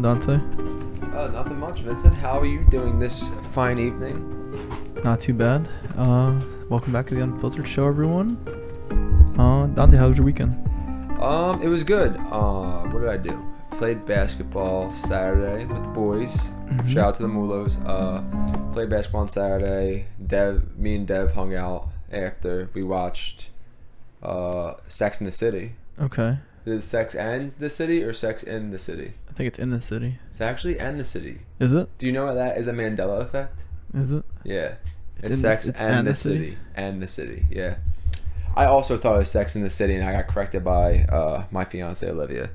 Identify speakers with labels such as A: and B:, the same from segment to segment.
A: Dante?
B: Nothing much, Vincent. How are you doing this fine evening?
A: Not too bad. Welcome back to the unFILTERed show, everyone. Dante, how was your weekend?
B: It was good. What did I do? Played basketball Saturday with the boys.
A: Mm-hmm.
B: Shout out to the Mulos. Played basketball on Saturday. Me and Dev hung out after we watched Sex in the City.
A: Okay.
B: Is it Sex and the City or Sex in the City?
A: I think it's in the city.
B: It's actually and the City.
A: Is it?
B: Do you know what that is? A Mandela effect?
A: Is it?
B: Yeah. It's
A: in
B: Sex
A: it's
B: and the City. And the City, yeah. I also thought it was Sex in the City, and I got corrected by my fiance Olivia.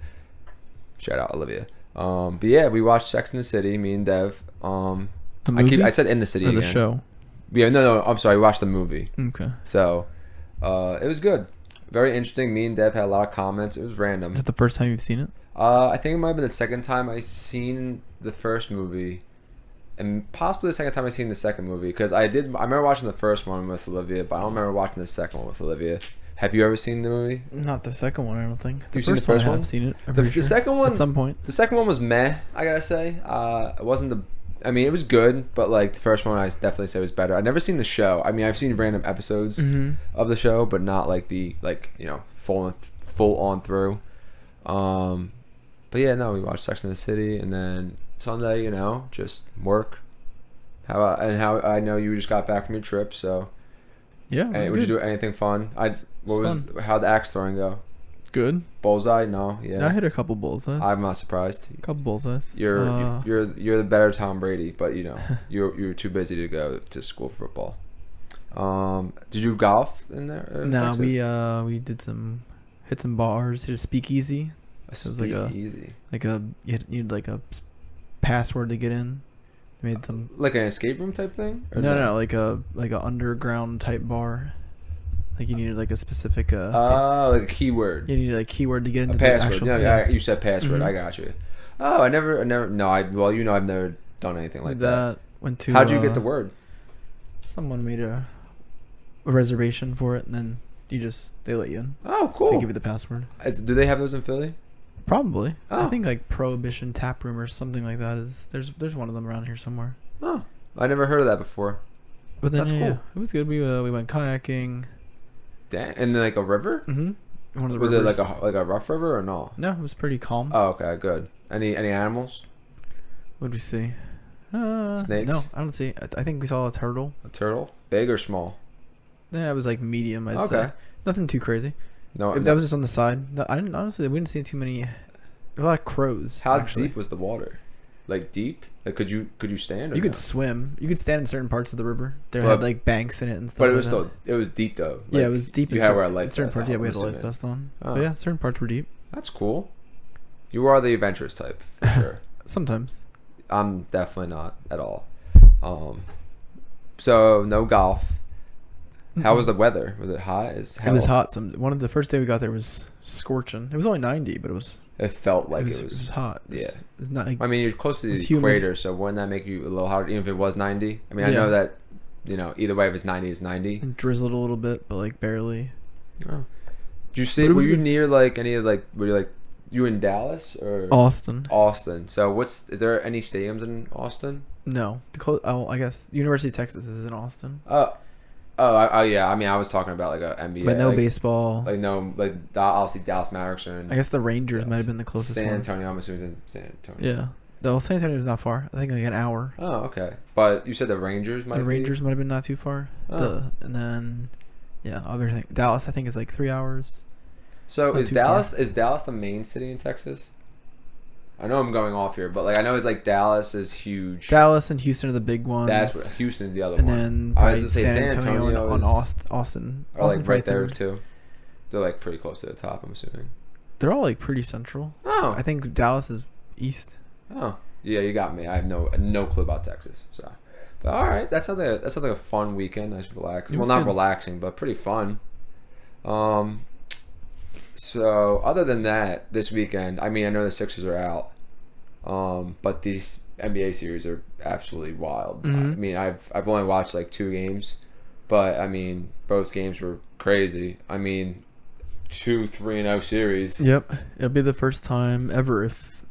B: Shout out Olivia. But yeah, we watched Sex in the City. Me and Dev. I said in the city
A: or
B: again.
A: the show.
B: Yeah, no. I'm sorry. We watched the movie.
A: Okay.
B: So, it was good. Very interesting. Me and Dev had a lot of comments. It was random.
A: Is it the first time you've seen it?
B: I think it might have been the second time I've seen the first movie, and possibly the second time I've seen the second movie. Because I remember watching the first one with Olivia, but I don't remember watching the second one with Olivia. Have you ever seen the movie?
A: Not the second one, I don't think.
B: You've seen the first one?
A: I've seen it.
B: The second one
A: at some point.
B: The second one was meh. I gotta say, it wasn't the. I mean, it was good, but like the first one, I definitely say was better. I've never seen the show. I mean, I've seen random episodes of the show, but not like the full on through. But yeah, no, we watched Sex in the City, and then Sunday, just work. How I know you just got back from your trip, so
A: Yeah.
B: would you do anything fun? How'd the axe throwing go?
A: Good?
B: Bullseye? No, yeah.
A: I hit a couple bullseyes.
B: I'm not surprised.
A: A couple bullseyes.
B: You're the better Tom Brady, but you're too busy to go to school for football. Did you golf in there?
A: No,
B: Texas?
A: we hit some bars, hit a speakeasy.
B: So
A: it was
B: easy.
A: You had like a password to get in. They made some
B: like an escape room type thing.
A: No, like a underground type bar. Like you needed like a specific
B: like a keyword.
A: You needed a keyword to get into
B: a
A: the
B: password.
A: actual.
B: Yeah, you said password.
A: Mm-hmm.
B: I got you. Oh, I never. No, I've never done anything like that.
A: Went to.
B: How'd you get the word?
A: Someone made a reservation for it, and then they let you in.
B: Oh, cool.
A: They give you the password.
B: Do they have those in Philly?
A: Probably.
B: Oh.
A: I think like Prohibition Tap Room or something like that there's one of them around here somewhere.
B: Oh, I never heard of that before.
A: But then,
B: that's cool.
A: Yeah, it was good. We went kayaking.
B: Damn, and like a river?
A: Mm-hmm. One of the
B: was
A: rivers.
B: it like a rough river or no?
A: No, it was pretty calm.
B: Oh, okay, good. Any animals?
A: What did we see?
B: Snakes?
A: No, I don't see. I think we saw a turtle.
B: A turtle? Big or small?
A: Yeah, it was like medium. I'd say. Nothing too crazy.
B: No,
A: that was just on the side. No, I didn't honestly. We didn't see too many. A lot of crows.
B: How
A: actually.
B: deep was the water? Like deep? Like could you stand? Or
A: you could swim. You could stand in certain parts of the river. There had like banks in it and stuff.
B: But it was it was deep though.
A: Like, yeah, it was deep.
B: You had to wear a life
A: certain
B: vest.
A: Parts, yeah, we had a life vest on.
B: Oh.
A: But yeah, certain parts were deep.
B: That's cool. You are the adventurous type, for sure.
A: Sometimes.
B: I'm definitely not at all. So no golf. How was the weather? Was it hot as hell?
A: It was hot. One of the first day we got there was scorching. It was only 90, but it was.
B: It felt like
A: it was hot. It was not. Like,
B: I mean, you're close to the
A: humid.
B: equator, so wouldn't that make you a little hotter, even if it was 90? I mean, I know that, either way, if it's 90, it's 90.
A: It drizzled a little bit, but like barely.
B: Oh. Did you see? Were you near like any of like? Were you like you in Dallas or
A: Austin?
B: Austin. So is there any stadiums in Austin?
A: No. I guess University of Texas is in Austin.
B: Oh yeah. I mean, I was talking about like a NBA.
A: But no baseball.
B: Like no, like obviously Dallas Mavericks are in.
A: I guess the Rangers might have been the closest.
B: San Antonio. I'm assuming it's in San Antonio.
A: Yeah. Though San Antonio is not far. I think like an hour.
B: Oh, okay. But you said the Rangers might.
A: The Rangers might have been not too far.
B: Oh.
A: And then, yeah, everything. Dallas, I think, is like 3 hours.
B: So is Dallas the main city in Texas? I know I'm going off here, but like I know it's like Dallas is huge.
A: Dallas and Houston are the big ones.
B: That's Houston's the other
A: and
B: one.
A: And then
B: I was to say San Antonio
A: on Austin.
B: Are
A: Austin's
B: like right there
A: third.
B: too. They're like pretty close to the top, I'm assuming.
A: They're all like pretty central.
B: Oh.
A: I think Dallas is east.
B: Oh. Yeah, you got me. I have no clue about Texas. So, but all right, that sounds like a fun weekend. Nice, relaxing. Well, not relaxing, but pretty fun. So other than that, this weekend, I mean, I know the Sixers are out, but these NBA series are absolutely wild.
A: Mm-hmm.
B: I mean, I've only watched like 2 games, but I mean, both games were crazy. I mean, 2 3-0 series.
A: Yep, it'll be the first time ever if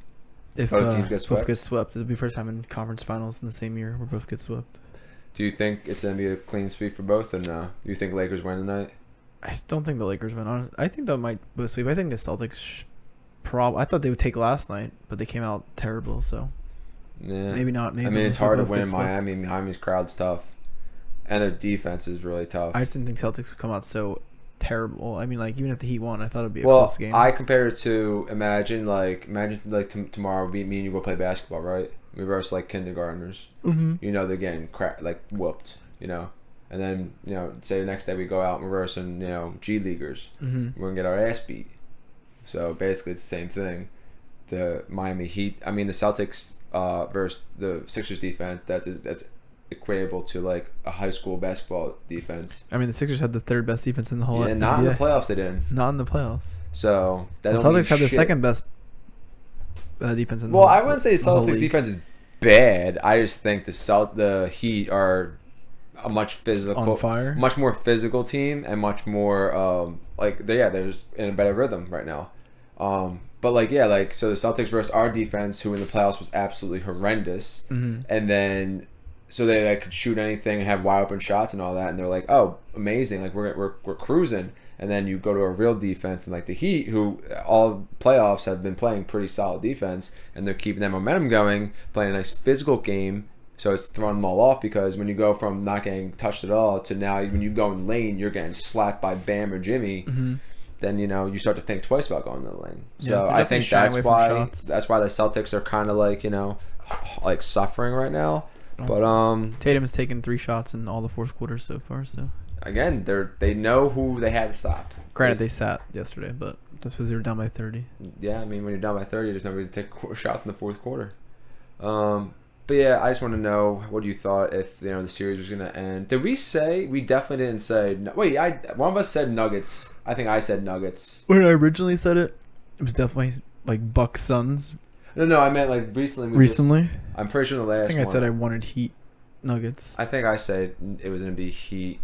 A: if
B: Both teams get swept?
A: both get swept. It'll be the first time in conference finals in the same year where both get swept.
B: Do you think it's gonna be a clean sweep for both, or no? You think Lakers win tonight?
A: I don't think the Lakers win on. I think that might both sweep. I think the Celtics I thought they would take last night, but they came out terrible. So
B: Yeah,
A: maybe not. Maybe
B: I mean, it's hard to win in
A: swept.
B: Miami. Miami's crowd's tough, and their defense is really tough.
A: I just didn't think Celtics would come out so terrible. I mean, like even if the Heat won, I thought it'd be a
B: Well,
A: close game.
B: I compared it to imagine tomorrow me and you go play basketball, right? We versus like kindergartners.
A: Mm-hmm.
B: You know, they're getting whooped. You know, and then say the next day we go out and we're versing G leaguers.
A: Mm-hmm.
B: We're gonna get our ass beat. So basically, it's the same thing. The Miami Heat. I mean, the Celtics versus the Sixers defense. That's equatable to like a high school basketball defense.
A: I mean, the Sixers had the third best defense in the whole.
B: Yeah, not in the
A: NBA.
B: playoffs. They didn't.
A: Not in the playoffs.
B: So that
A: The
B: don't mean
A: Celtics had the
B: shit.
A: second best defense in the
B: Well,
A: whole,
B: I wouldn't say
A: the whole
B: Celtics
A: league.
B: defense is bad. I just think the Heat are a much physical,
A: On fire.
B: much more physical team, and much more they're just in a better rhythm right now. So the Celtics versus our defense, who in the playoffs was absolutely horrendous,
A: Mm-hmm.
B: and then so they could shoot anything and have wide open shots and all that, and they're like, oh, amazing, like we're cruising. And then you go to a real defense and like the Heat, who all playoffs have been playing pretty solid defense, and they're keeping that momentum going, playing a nice physical game. So it's throwing them all off, because when you go from not getting touched at all to now when you go in the lane, you're getting slapped by Bam or Jimmy.
A: Mm-hmm.
B: Then you start to think twice about going to the lane.
A: Yeah,
B: So
A: they're
B: I
A: definitely
B: think
A: shying
B: that's
A: away from
B: why
A: shots.
B: the Celtics are kind of like suffering right now. But
A: Tatum has taken 3 shots in all the fourth quarters so far. So
B: again, they know who they had to stop.
A: granted, they sat yesterday, but that's because they were down by 30.
B: Yeah, I mean, when you're down by 30, there's no reason to take shots in the fourth quarter. But yeah, I just want to know what you thought if the series was gonna end. Did we say? We definitely didn't say. Wait, one of us said Nuggets. I think I said Nuggets.
A: When I originally said it, it was definitely like Bucks Suns.
B: No, I meant like recently.
A: Recently,
B: I'm pretty sure the last.
A: I think I
B: one,
A: said I wanted Heat Nuggets.
B: I think I said it was gonna be Heat.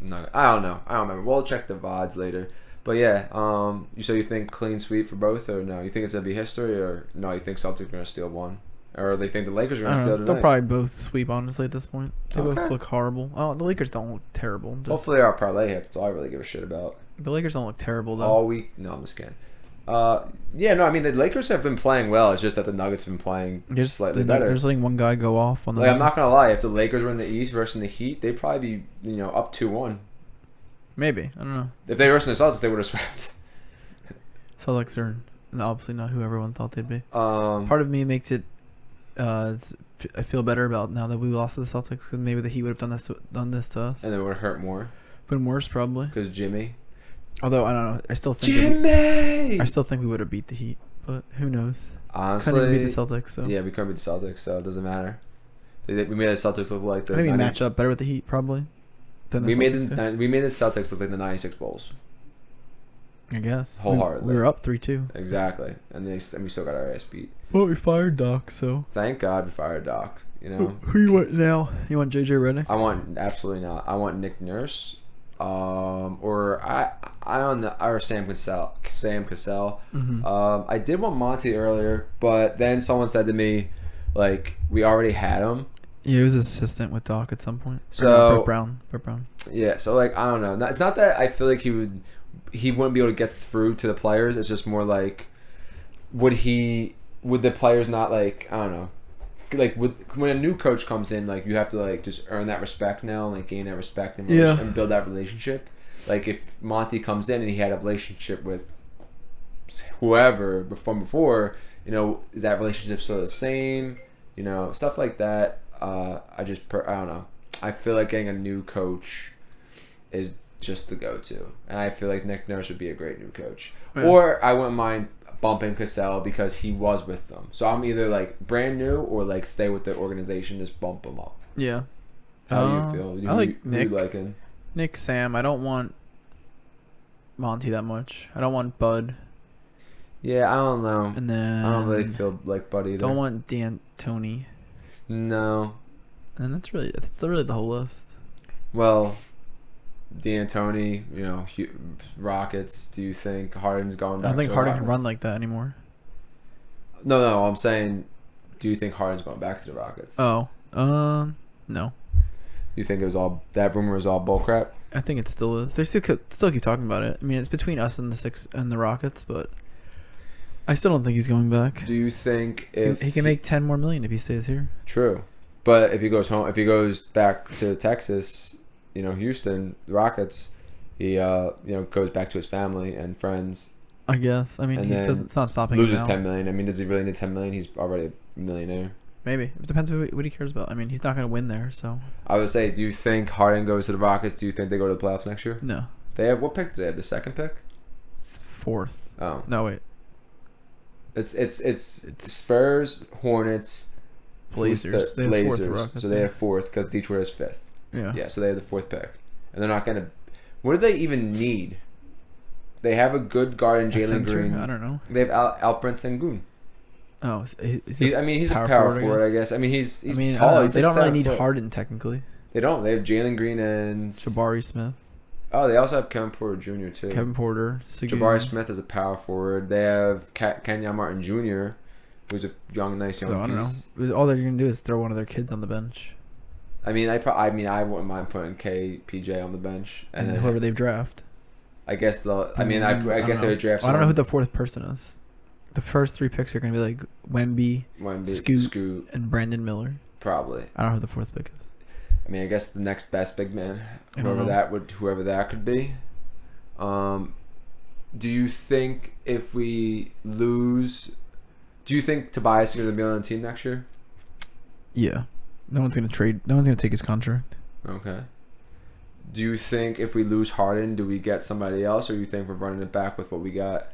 B: Nuggets. I don't know. I don't remember. We'll check the VODs later. But yeah, you think clean sweep for both, or no? You think it's gonna be history, or no? You think Celtics are gonna steal one, or they think the Lakers are
A: I
B: gonna
A: don't
B: steal
A: know.
B: tonight?
A: They'll probably both sweep, honestly, at this point. They
B: Okay.
A: both look horrible. Oh, the Lakers don't look terrible.
B: Hopefully our parlay hits. That's all I really give a shit about.
A: The Lakers don't look terrible, though.
B: All week. No, I'm just kidding. I mean the Lakers have been playing well. It's just that the Nuggets have been playing slightly better.
A: They're just letting one guy go off on the
B: I'm not
A: Nuggets.
B: gonna lie. If the Lakers were in the East versus the Heat, they'd probably be up 2-1.
A: Maybe. I don't know.
B: If they were versus the Celtics, they would have swept.
A: Celtics are obviously not who everyone thought they'd be.
B: Part
A: Part of me makes it. I feel better about now that we lost to the Celtics, because maybe the Heat would have done this to us.
B: and it would hurt more
A: Been worse, probably.
B: because Jimmy.
A: Although I don't know, I still think
B: Jimmy.
A: I still think we would have beat the Heat, but who knows?
B: Honestly,
A: Couldn't even beat the Celtics, so
B: yeah, we couldn't beat the Celtics, so it doesn't matter. We made the Celtics look like the.
A: I think we
B: 90
A: match up better with the Heat probably. Than the
B: we made
A: Celtics do.
B: we made the Celtics look like the '96 Bulls.
A: I guess
B: Wholeheartedly.
A: We were up 3-2.
B: Exactly, and we still got our ass beat.
A: Well, we fired Doc, so
B: Thank God we fired Doc.
A: who you want now? You want JJ Redick?
B: I want absolutely not. I want Nick Nurse, or Sam Cassell. Sam Cassell.
A: Mm-hmm.
B: I did want Monty earlier, but then someone said to me, like, we already had him.
A: Yeah, he was assistant with Doc at some point. Or
B: So-
A: no, Brett Brown.
B: Yeah, so like I don't know. It's not that I feel like he wouldn't be able to get through to the players. It's just more like would the players not like I don't know. Like when a new coach comes in, like you have to like just earn that respect now and like gain that respect and,
A: Yeah.
B: and build that relationship. Like if Monty comes in and he had a relationship with whoever from before, is that relationship still the same? Stuff like that. I don't know. I feel like getting a new coach is just the go-to, and I feel like Nick Nurse would be a great new coach.
A: Yeah.
B: Or I wouldn't mind bumping Cassell because he was with them. So I'm either like brand new or like stay with the organization, just bump him up.
A: Yeah.
B: How do you feel?
A: I like
B: who
A: Nick.
B: you liking?
A: Nick, Sam. I don't want Monty that much. I don't want Bud,
B: Yeah, I don't know.
A: and then
B: I don't really feel like Bud either.
A: don't want D'Antoni,
B: No.
A: and that's really the whole list.
B: Well, D'Antoni, Rockets. Do you think Harden's going
A: I
B: back?
A: don't think
B: to the
A: Harden can
B: Rockets?
A: run like that anymore.
B: No. I'm saying, do you think Harden's going back to the Rockets?
A: Oh, no.
B: You think it was all that rumor was all bullcrap?
A: I think it still is. They still keep talking about it. I mean, it's between us and the Rockets, but I still don't think he's going back.
B: Do you think if
A: he can make 10 more million if he stays here?
B: True, but if he goes home, if he goes back to Texas, Houston, the Rockets, he goes back to his family and friends.
A: I guess. I mean,
B: And
A: he
B: then
A: doesn't. It's not stopping.
B: Loses
A: him now.
B: 10 million. I mean, does he really need 10 million? He's already a millionaire.
A: Maybe it depends what he cares about. I mean, he's not going to win there, so
B: I would say, do you think Harden goes to the Rockets? Do you think they go to the playoffs next year?
A: no.
B: They have what pick? Do they have the second pick?
A: Fourth.
B: Oh,
A: No, wait.
B: it's Spurs, Hornets,
A: Blazers. They have
B: Blazers.
A: fourth. The Rockets,
B: So they
A: yeah.
B: have fourth because Detroit has fifth.
A: Yeah.
B: Yeah, so they have the fourth pick, and they're not gonna. What do they even need? They have a good guard in
A: A
B: Jalen
A: center?
B: Green.
A: I don't know.
B: They have Alperen Sengun.
A: Oh, is
B: He's a power forward, I guess. I mean, he's tall. He's
A: they
B: like
A: don't really
B: 7
A: need
B: foot.
A: Harden technically.
B: They don't. They have Jalen Green and
A: Jabari Smith,
B: Oh, they also have Kevin Porter Jr. too.
A: Kevin Porter, Seguin.
B: Jabari Smith is a power forward. They have Kenyon Martin Jr., who's a nice young
A: So I don't
B: piece.
A: know. All they're gonna do is throw one of their kids on the bench,
B: I mean, I wouldn't mind putting KPJ on the bench,
A: and
B: then
A: whoever they draft.
B: I guess they'll. I mean, I
A: don't
B: guess they
A: know.
B: would draft.
A: I don't know who
B: someone-
A: the fourth person is. The first three picks are gonna be like Wemby Scoot. and Brandon Miller.
B: Probably.
A: I don't know who the fourth pick is.
B: I mean, I guess the next best big man,
A: I don't know.
B: whoever that could be. Do you think if we lose, do you think Tobias is going to be on the team next year?
A: Yeah, no one's gonna trade. No one's gonna take his contract.
B: Okay. Do you think if we lose Harden, do we get somebody else, or you think we're running it back with what we got?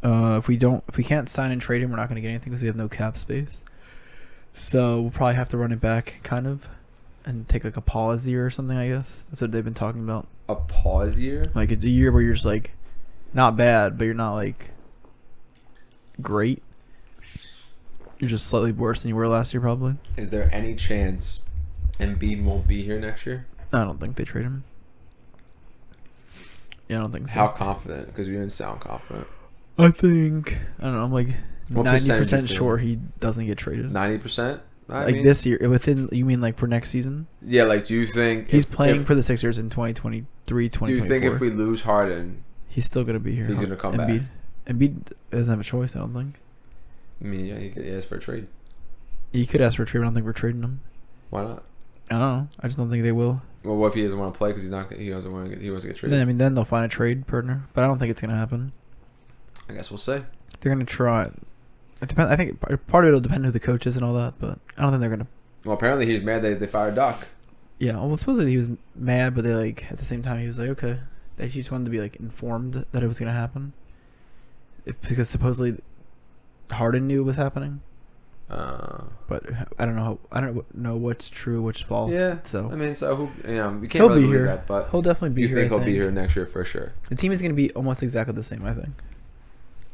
A: If we can't sign and trade him, we're not gonna get anything because we have no cap space. So we'll probably have to run it back, kind of, and take like a pause year or something. I guess that's what they've been talking about.
B: A pause year?
A: Like a year where you're just like, not bad, but you're not like great. You're just slightly worse than you were last year, probably.
B: Is there any chance Embiid won't be here next year?
A: I don't think they trade him. Yeah, I don't think so.
B: How confident? Because you didn't sound confident.
A: I think I don't know. I'm like
B: What
A: 90%
B: you feel?
A: sure he doesn't get traded.
B: 90%?
A: Like this year, within you mean like for next season?
B: Yeah, like do you think
A: He's playing for the Sixers in 2023, 2024.
B: Do you think if we lose Harden,
A: he's still gonna be here?
B: he's gonna come back?
A: Embiid doesn't have a choice. I don't think.
B: I mean, yeah, he asked for a trade.
A: He could ask for a trade. But I don't think we're trading him.
B: Why not?
A: I don't know. I just don't think they will.
B: Well, what if he doesn't want to play because he doesn't want to get traded?
A: Then they'll find a trade partner, but I don't think it's gonna happen.
B: I guess we'll see.
A: They're gonna try. It depends. I think part of it'll depend who the coach is and all that, but I don't think they're gonna.
B: Well, apparently he's mad they fired Doc.
A: Yeah, well, supposedly he was mad, but they like at the same time he was like, okay, they just wanted to be like informed that it was gonna happen, because supposedly Harden knew it was happening. But I don't know. I don't know what's true, what's false.
B: Yeah.
A: So
B: I mean, so we can't
A: he'll
B: really
A: be
B: believe
A: here.
B: that, but
A: He'll definitely be
B: you
A: here.
B: think he'll be here next year for sure?
A: The team is gonna be almost exactly the same, I think,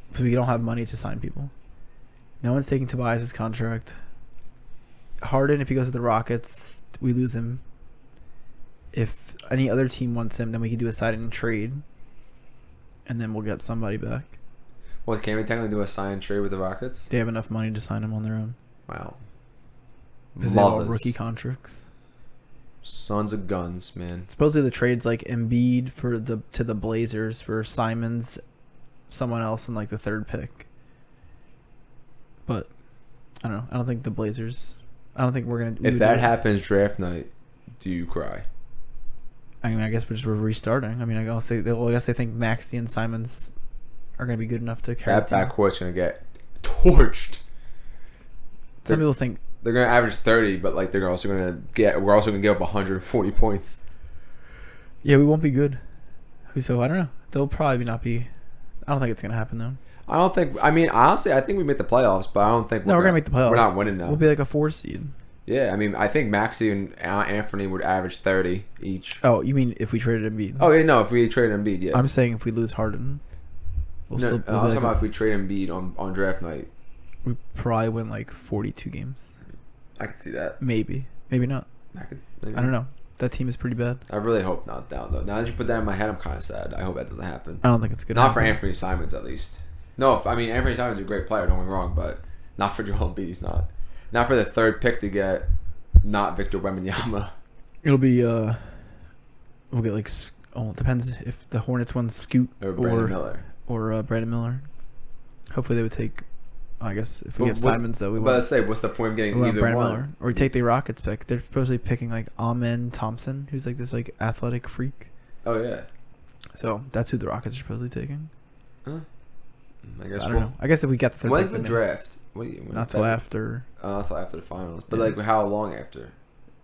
A: because we don't have money to sign people. No one's taking Tobias' contract. Harden, if he goes to the Rockets, we lose him. If any other team wants him, then we can do a sign and trade, and then we'll get somebody back.
B: Well, can we technically do a sign and trade with the Rockets?
A: They have enough money to sign him on their own
B: Wow.
A: because they have all
B: Mothers.
A: rookie contracts.
B: Sons of guns, man.
A: Supposedly the trade's like Embiid to the Blazers for Simons, someone else, and like the third pick. But I don't know. I don't think the Blazers. I don't think we're gonna.
B: If that happens draft night, do you cry?
A: I mean, I guess we're restarting. I mean, I guess they think Maxey and Simons are gonna be good enough to carry
B: That
A: the team.
B: backcourt's gonna get torched.
A: Some people think.
B: They're gonna average 30, but like we're also gonna give up 140 points.
A: Yeah, we won't be good. So I don't know. They'll probably not be. I don't think it's gonna happen though.
B: I don't think. I mean, honestly, I think we make the playoffs, but I don't think
A: No, we're gonna make the playoffs.
B: We're not winning now.
A: We'll be like a 4 seed.
B: Yeah, I mean, I think Maxey and Anthony would average 30 each.
A: Oh, you mean if we traded Embiid?
B: Oh yeah, no, if we trade Embiid, yeah.
A: I'm saying if we lose Harden,
B: I was talking about if we trade Embiid on draft night.
A: we probably win like 42 games.
B: I can see that.
A: Maybe not.
B: Maybe.
A: I don't know. That team is pretty bad.
B: I really hope not. Down though. Now that you put that in my head, I'm kind of sad. I hope that doesn't happen.
A: I don't think it's good.
B: Not for Anthony Simons, at least. No, I mean Anthony Simon's a great player. Don't get me wrong, but not for Joel Embiid. He's not. Not for the third pick to get not Victor Wembanyama.
A: It'll be we'll get like it depends if the Hornets won Scoot
B: Or Brandon Miller.
A: or Brandon Miller. Hopefully they would take. I guess if we have
B: What's-
A: Simons though, we
B: But
A: want
B: let's say, what's the point of getting either
A: Brandon
B: one?
A: Miller, or we take the Rockets pick. They're supposedly picking like Amen Thompson, who's like this like athletic freak.
B: Oh yeah.
A: So that's who the Rockets are supposedly taking.
B: Huh? I guess
A: I don't know. I guess if we get the third
B: When's
A: pick,
B: the
A: then
B: draft?
A: not till after
B: Not till after the finals. But
A: Yeah.
B: like, how long after?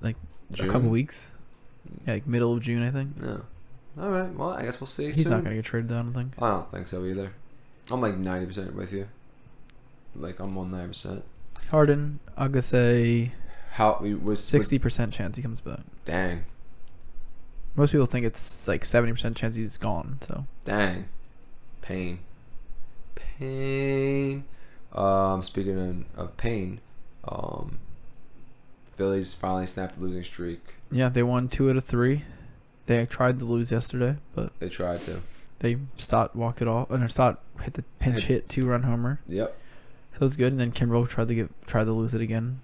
A: Like
B: June?
A: a couple weeks. Yeah, like middle of June, I think.
B: No. All right. Well, I guess we'll see.
A: He's
B: soon.
A: not gonna get traded. I don't think.
B: I don't think so either. I'm like 90% with you. Like I'm on 9%.
A: Harden, I'm gonna say
B: How we was
A: 60% chance he comes back.
B: Dang.
A: Most people think it's like 70% chance he's gone. So
B: Dang. Pain. Speaking of pain, Phillies finally snapped the losing streak.
A: yeah, they won 2 out of 3. They tried to lose yesterday, but
B: They tried to.
A: they walked it off, and Stott hit the pinch hit 2-run homer.
B: Yep.
A: So it was good. And then Kimbrel tried to lose it again,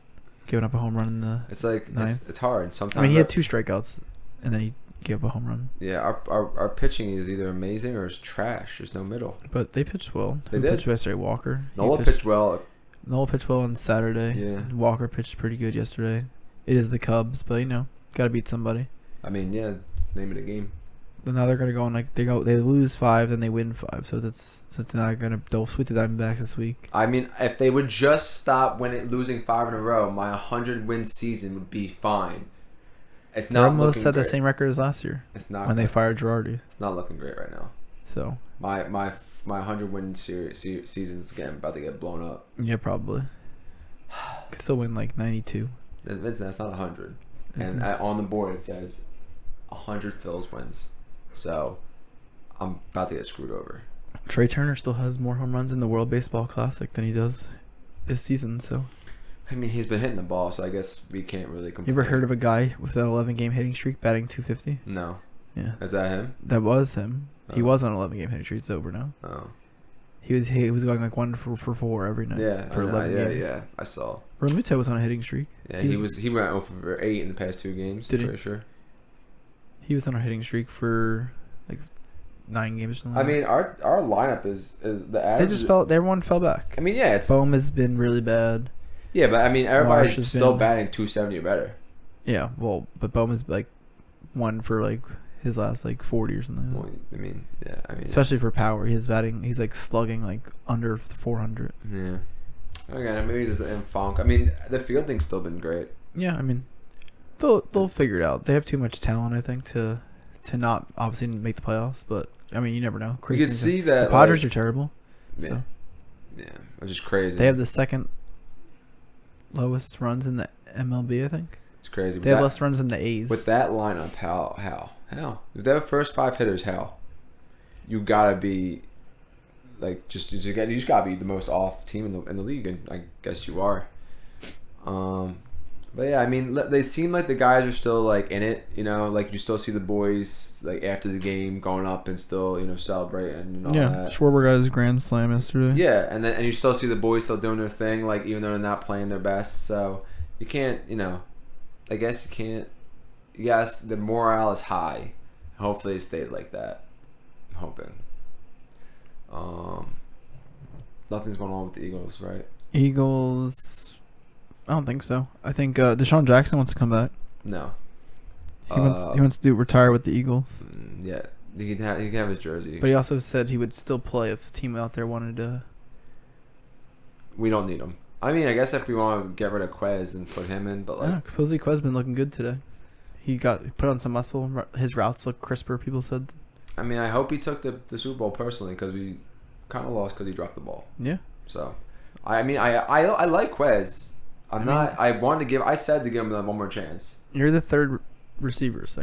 A: giving up a home run in the.
B: It's like
A: ninth.
B: it's hard. Sometimes
A: I mean, he had 2 strikeouts, and then he gave up a home run.
B: Yeah, our pitching is either amazing or it's trash. There's no middle.
A: But they pitched well.
B: They
A: Who
B: did.
A: pitched yesterday? Walker. He
B: Nola pitched well.
A: Nola pitched well on Saturday.
B: Yeah.
A: Walker pitched pretty good yesterday. It is the Cubs, but got to beat somebody.
B: I mean, yeah, it's the name of the game.
A: Then now they're gonna go on they lose 5, then they win 5. So they're not they'll sweep the Diamondbacks this week.
B: I mean, if they would just stop losing 5 in a row, my 100-win season would be fine. It's
A: They
B: not
A: almost
B: looking
A: set the
B: great.
A: same record as last year
B: It's not
A: when they fired Girardi.
B: It's not looking great right now.
A: So
B: My 100-win season is again about to get blown up.
A: yeah, probably. Could still win like 92.
B: That's not 100.
A: It's
B: And on the board it says 100 Phils wins. So I'm about to get screwed over.
A: Trey Turner still has more home runs in the World Baseball Classic than he does this season. So
B: I mean, he's been hitting the ball, so I guess we can't really
A: you
B: complain.
A: ever heard of a guy with an 11-game hitting streak batting 250?
B: No.
A: Yeah,
B: Is that him?
A: that was him. He
B: Oh.
A: was on an 11-game hitting streak. It's over now.
B: Oh.
A: He was going like 1 for 4 every night.
B: Yeah.
A: for 11 games.
B: Yeah. I saw.
A: Ramuto was on a hitting streak.
B: Yeah, he went over 8 in the past 2 games.
A: Did he?
B: Pretty sure.
A: He was on a hitting streak for like 9 games or something.
B: I mean, our lineup is the average.
A: they just fell. Everyone fell back.
B: I mean, yeah, it's
A: Bohm has been really bad.
B: yeah, but I mean,
A: Marsh
B: everybody's
A: has
B: still
A: been-
B: batting 270 or better.
A: Yeah, well, but Bohm is like 1 for like his last like 40 or something.
B: Well, I mean, yeah, I mean,
A: Especially for power, he's like slugging like under 400.
B: yeah. Again, maybe he's just in funk. I mean, the fielding's still been great.
A: Yeah, I mean, they'll figure it out. They have too much talent, I think, to not obviously make the playoffs. But I mean, you never know.
B: You
A: Crazy
B: can
A: things
B: see
A: happen.
B: that
A: The Padres
B: like,
A: are terrible.
B: Yeah,
A: So
B: yeah, it's just crazy.
A: they have the second lowest runs in the MLB, I think.
B: It's crazy.
A: They have less runs than the A's.
B: With that lineup, how? If they have first 5 hitters, how? You gotta be like you just gotta be the most off team in the league, and I guess you are. But yeah, I mean, they seem like the guys are still like in it. You know, like you still see the boys like after the game going up and still celebrating and all that.
A: Schwarber got his grand slam yesterday.
B: Yeah, and you still see the boys still doing their thing, like even though they're not playing their best. So you can't, I guess you can't. Yes, the morale is high. Hopefully, it stays like that. I'm hoping. Nothing's going on with the Eagles, right?
A: Eagles, I don't think so. I think Deshaun Jackson wants to come back.
B: No.
A: He wants to retire with the Eagles.
B: Yeah, he can have his jersey.
A: But he also said he would still play if a team out there wanted to.
B: We don't need him. I mean, I guess if we want to get rid of Quez and put him in, but like,
A: Yeah, supposedly Quez been looking good today. He put on some muscle. His routes look crisper. People said.
B: I mean, I hope he took the Super Bowl personally because we kind of lost because he dropped the ball.
A: Yeah.
B: So, I mean, I like Quez. I said to give him one more chance.
A: You're the third receiver, so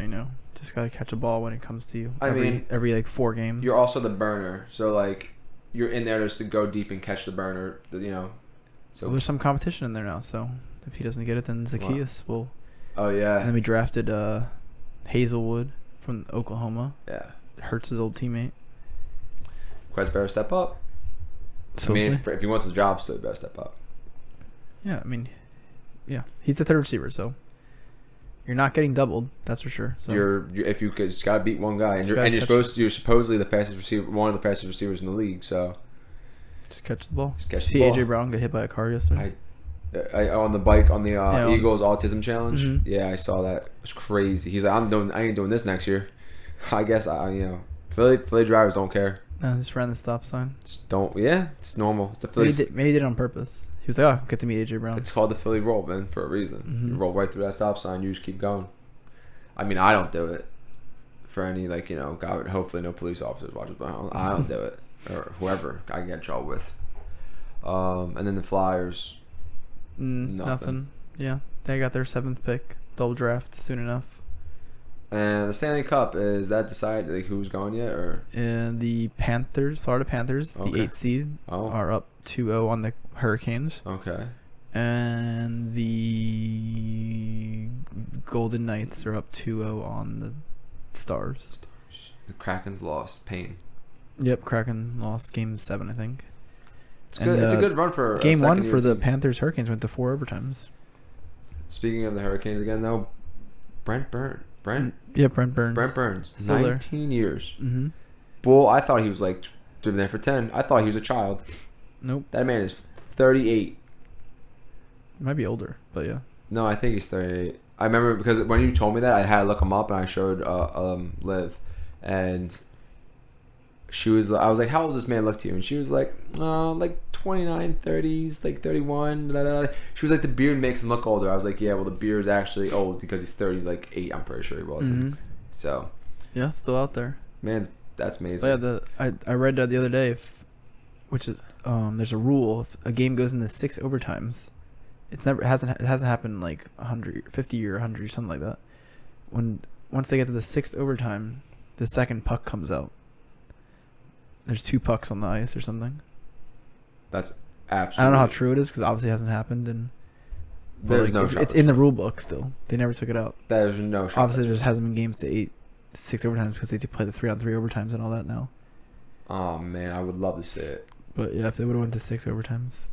A: just gotta catch a ball when it comes to you. Every like 4 games.
B: You're also the burner, so like you're in there just to go deep and catch the burner. So
A: Well, there's some competition in there now. So if he doesn't get it, then Zacchaeus will.
B: Oh yeah.
A: And then we drafted Hazelwood from Oklahoma.
B: Yeah.
A: Hurts his old teammate.
B: Quez better step up.
A: So
B: I mean, if he wants a job, still better step up.
A: yeah, I mean, yeah, he's a third receiver, so you're not getting doubled. That's for sure. So
B: If you just gotta beat one guy, and you're supposedly the fastest receiver, one of the fastest receivers in the league. So
A: just catch the ball.
B: Just catch
A: See
B: the ball.
A: AJ Brown get hit by a car yesterday.
B: I on the bike on the Eagles autism challenge.
A: Mhm.
B: Yeah, I saw that. It was crazy. He's like, I ain't doing this next year. I guess Philly drivers don't care.
A: No, just ran the stop sign.
B: Just don't. Yeah, it's normal. It's the Philly.
A: Maybe he did it on purpose. He was like, "Oh, get to meet AJ Brown."
B: It's called the Philly roll, man, for a reason.
A: Mhm.
B: You roll right through that stop sign. You just keep going. I mean, I don't do it for any God. Hopefully, no police officers watch it, but I don't do it, or whoever I get in trouble with. And then the Flyers.
A: Nothing. Yeah, they got their 7th pick. Double draft soon enough.
B: And the Stanley Cup, is that decided who's going yet, or?
A: And the Florida Panthers, the 8th seed, are up 2-0 on the Hurricanes.
B: Okay.
A: And the Golden Knights are up 2-0 on the Stars.
B: The Kraken's lost. Pain.
A: Yep, Kraken lost Game 7, I think.
B: It's good. It's a good run for
A: Game 1 for the
B: team.
A: Panthers Hurricanes went to 4 overtimes.
B: Speaking of the Hurricanes again, though, Brent Burns.
A: Brent Burns.
B: Still 19 there. Years.
A: Mm-hmm.
B: Bull, I thought he was been there for 10. I thought he was a child.
A: Nope.
B: That man is 38.
A: Might be older, but yeah.
B: No, I think he's 38. I remember because when you told me that, I had to look him up and I showed Liv, and I was like, how old does this man look to you? And she was like 29, 30s, 31. Blah, blah, blah. She was like, the beard makes him look older. I was like, yeah, well, the beard's actually old because he's 38. I'm pretty sure he was.
A: Mm-hmm.
B: So,
A: yeah, still out there.
B: That's amazing.
A: But yeah, I read that the other day, there's a rule: if a game goes into 6 overtimes, it hasn't happened in like 150 or 100 or something like that. Once they get to the 6th overtime, the second puck comes out. There's 2 pucks on the ice or something.
B: That's absolutely.
A: I don't know how true it is because obviously it hasn't happened, and
B: there's no.
A: It's in the rule book still. They never took it out.
B: There's no.
A: Obviously, there just hasn't been games to 6 overtimes because they do play the 3-on-3 overtimes and all that now.
B: Oh man, I would love to see it.
A: But yeah, if they would have went to 6 overtimes,